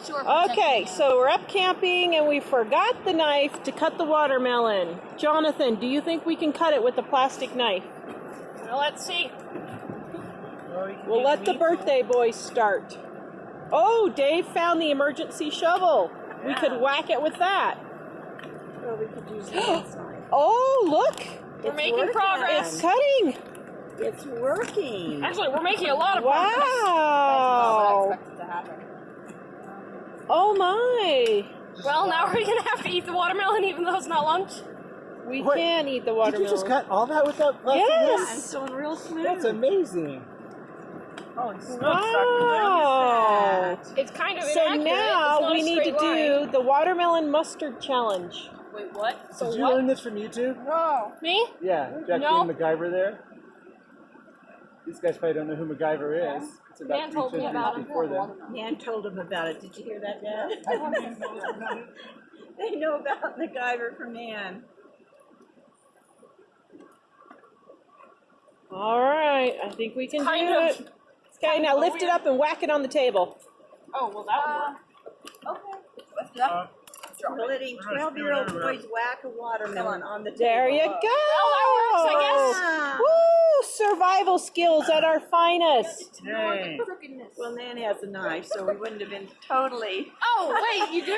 sure. Okay, so we're up camping and we forgot the knife to cut the watermelon. Jonathan, do you think we can cut it with the plastic knife? Well, let's see. We'll let the birthday boys start. Oh, Dave found the emergency shovel. Yeah. We could whack it with that. Or we could use Nan's knife. Oh, look. We're making progress. It's cutting. It's working. Actually, we're making a lot of progress. Wow. That's not what I expected to happen. Oh my. Well, now we're going to have to eat the watermelon even though it's not lunch. We can eat the watermelon. Did you just cut all that with that plastic Yes. knife? And so real smooth. That's amazing. Wow. It's kind of So inaccurate. now It's not we a need to straight line. do the watermelon mustard challenge. Wait, what? So Did you what? learn this from YouTube? No. Me? Yeah, Jackie No. and MacGyver there. These guys probably don't know who MacGyver is. It's about Nan told me about him. before them. Nan told him about it. Did you hear that, Dad? They know about MacGyver from Nan. All right, I think we can Kind do of. it. Okay, now lift it up and whack it on the table. Oh, well, that would work. Okay. Lift it up. We're letting 12-year-old boys whack a watermelon on the table. There you go. Well, that works, I guess. Ah. Woo! Survival skills at our finest. Yay. Well, Nan has a knife, so we wouldn't have been totally. Oh, wait, you do?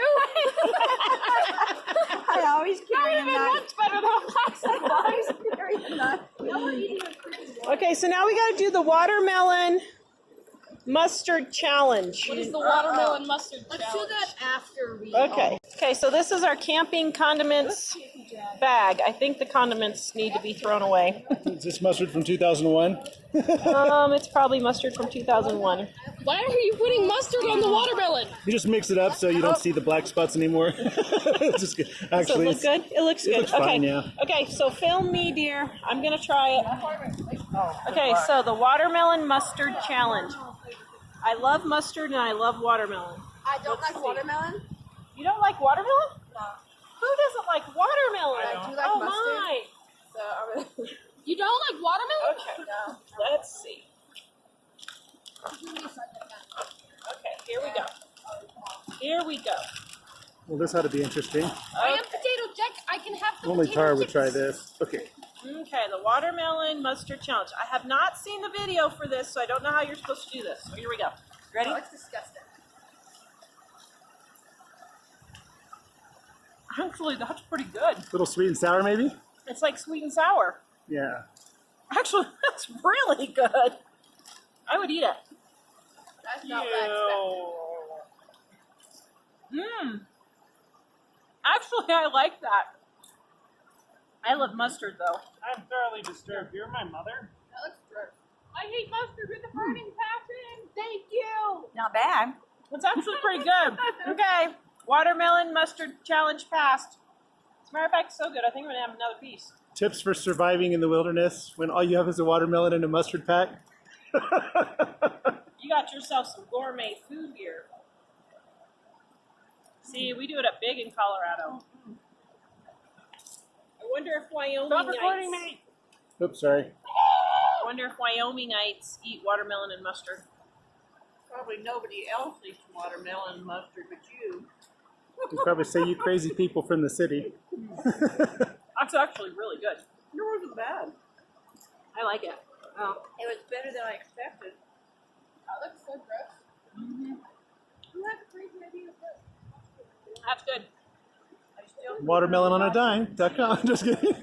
I always carry a That would have knife. been much better than a plastic I always carry a knife. Okay, so now we got to do the watermelon mustard challenge. What is the watermelon mustard challenge? Let's do that after we. Okay. Okay, so this is our camping condiments bag. I think the condiments need to be thrown away. Is this mustard from 2001? It's probably mustard from 2001. Why are you putting mustard on the watermelon? You just mix it up so you don't see the black spots anymore. Just, Does it actually, look good? It looks good. looks Okay. fine, yeah. Okay, so film me, dear. I'm gonna try it. Okay, so the watermelon mustard challenge. I love mustard and I love watermelon. I don't like watermelon. You don't like watermelon? No. Who doesn't like watermelon? I do like oh mustard. my! So I'm gonna. You don't like watermelon? Okay, No. let's see. Okay, here we go. Here we go. well, this ought to be interesting. I am potato Jack. I can have the Only potato Tara would chips. try this. Okay. Okay, the watermelon mustard challenge. I have not seen the video for this, so I don't know how you're supposed to do this. So here we go. Ready? Oh, it's disgusting. Actually, that's pretty good. Little sweet and sour, maybe? It's like sweet and sour. Yeah. Actually, that's really good. I would eat it. That's not what I expected. Mmm. Actually, I like that. I love mustard, though. I'm thoroughly disturbed. You're my mother? That looks gross. I hate mustard with a burning passion. Thank you. Not bad. It's actually pretty good. Okay, watermelon mustard challenge passed. As a matter of fact, it's so good. I think I'm going to have another piece. Tips for surviving in the wilderness when all you have is a watermelon and a mustard pack. You got yourself some gourmet food here. See, we do it up big in Colorado. I wonder if Stop recording Wyomingites. me! Oops, sorry. I wonder if Wyomingites eat watermelon and mustard. Probably nobody else eats watermelon and mustard but you. You probably say you crazy people from the city. That's actually really good. It wasn't bad. I like it. Oh. It was better than I expected. That looks so gross. Mm-hmm. Who had the crazy idea of this? That's good. Watermelon on a dime.com. Just kidding.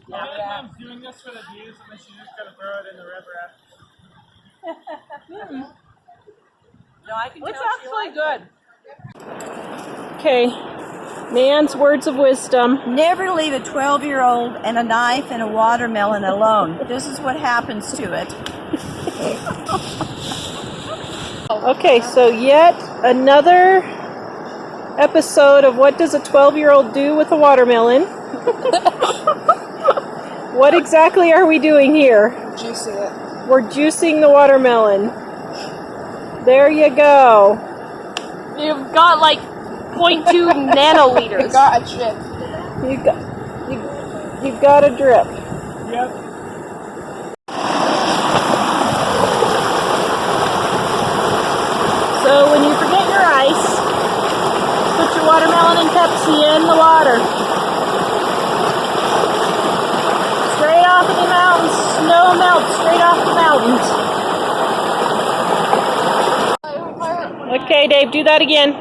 Mom's doing this for the views and then she's just gonna throw it in the river after. No, I can It's tell she actually likes good. Okay, Nan's words of wisdom. it. Never leave a 12-year-old and a knife and a watermelon alone. This is what happens to it. Okay, so yet another episode of what does a 12-year-old do with a watermelon? What exactly are we doing here? Juicing it. We're juicing the watermelon. There you go. You've got like 0.2 nanoliters. Got a chip. You got a drip. Yep. So when you forget your ice, watermelon and Pepsi in the water. Straight off of the mountains. Snow melts straight off the mountains. Okay, Dave, do that again.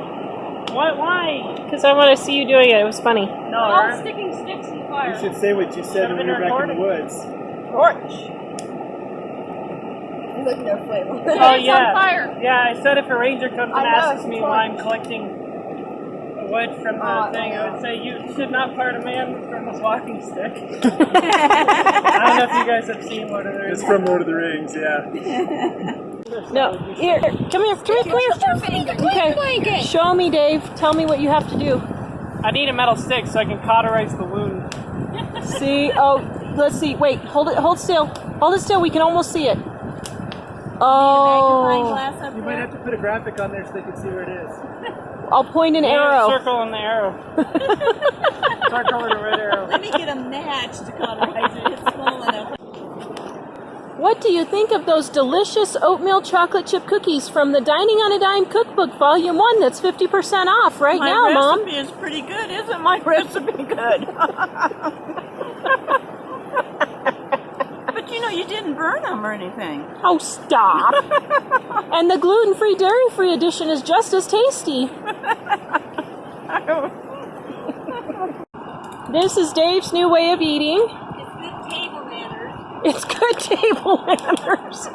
What? Why? Because I want to see you doing it. It was funny. No, All sticking sticks in the You fire. should say what you said when you were back in the woods. Torch. Look, no flavor. Oh It's on yeah. fire. Yeah, I said if a ranger comes and I know, asks it's me fine. why I'm collecting wood from the thing, I would say you should not part a man from his walking stick. I don't know if you guys have seen Lord of the Rings. It's from Lord of the Rings, yeah. No, here, come here, Okay, show me, Dave. Tell me what you have to do. I need a metal stick so I can cauterize the wound. See? Oh, let's see. Wait, hold still. Hold it still. We can almost see it. Oh, You might have to put a graphic on there so they can see where it is. I'll point an Yeah, arrow. circle on the arrow. Circle with a red arrow. Let me get a match to cauterize it. It's small enough. What do you think of those delicious oatmeal chocolate chip cookies from the Dining on a Dime Cookbook Volume 1 that's 50% off right now, Mom? My recipe is pretty good. Isn't my recipe good? But you know, you didn't burn them or anything. Oh, stop. And the gluten-free, dairy-free edition is just as tasty. This is Dave's new way of eating. It's good table manners. It's good table manners.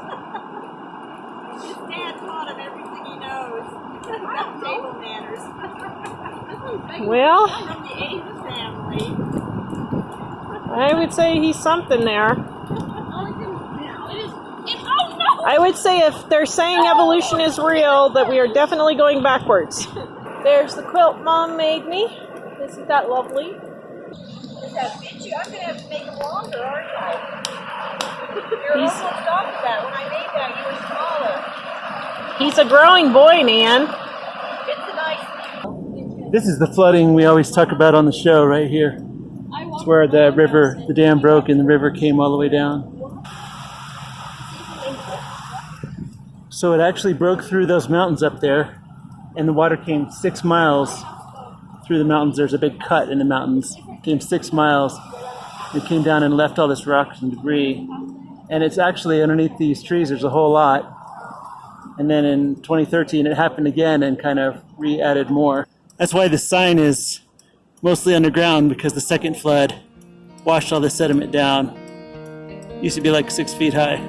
His dad taught him everything he knows about table manners. Well, From the Ames family. I would say he's something there. I would say if they're saying evolution is real, that we are definitely going backwards. There's the quilt Mom made me. Isn't that lovely? I'm going to have to make it longer, aren't I? You're He's- almost off of that. When I made that, you were smaller. He's a growing boy, man. It's a nice... This is the flooding we always talk about on the show right here. It's where the dam broke and the river came all the way down. So it actually broke through those mountains up there, and the water came 6 miles through the mountains. There's a big cut in the mountains. It came 6 miles. It came down and left all this rocks and debris. And it's actually underneath these trees, there's a whole lot. And then in 2013, it happened again and kind of re-added more. That's why the sign is mostly underground, because the second flood washed all the sediment down. It used to be like 6 feet high.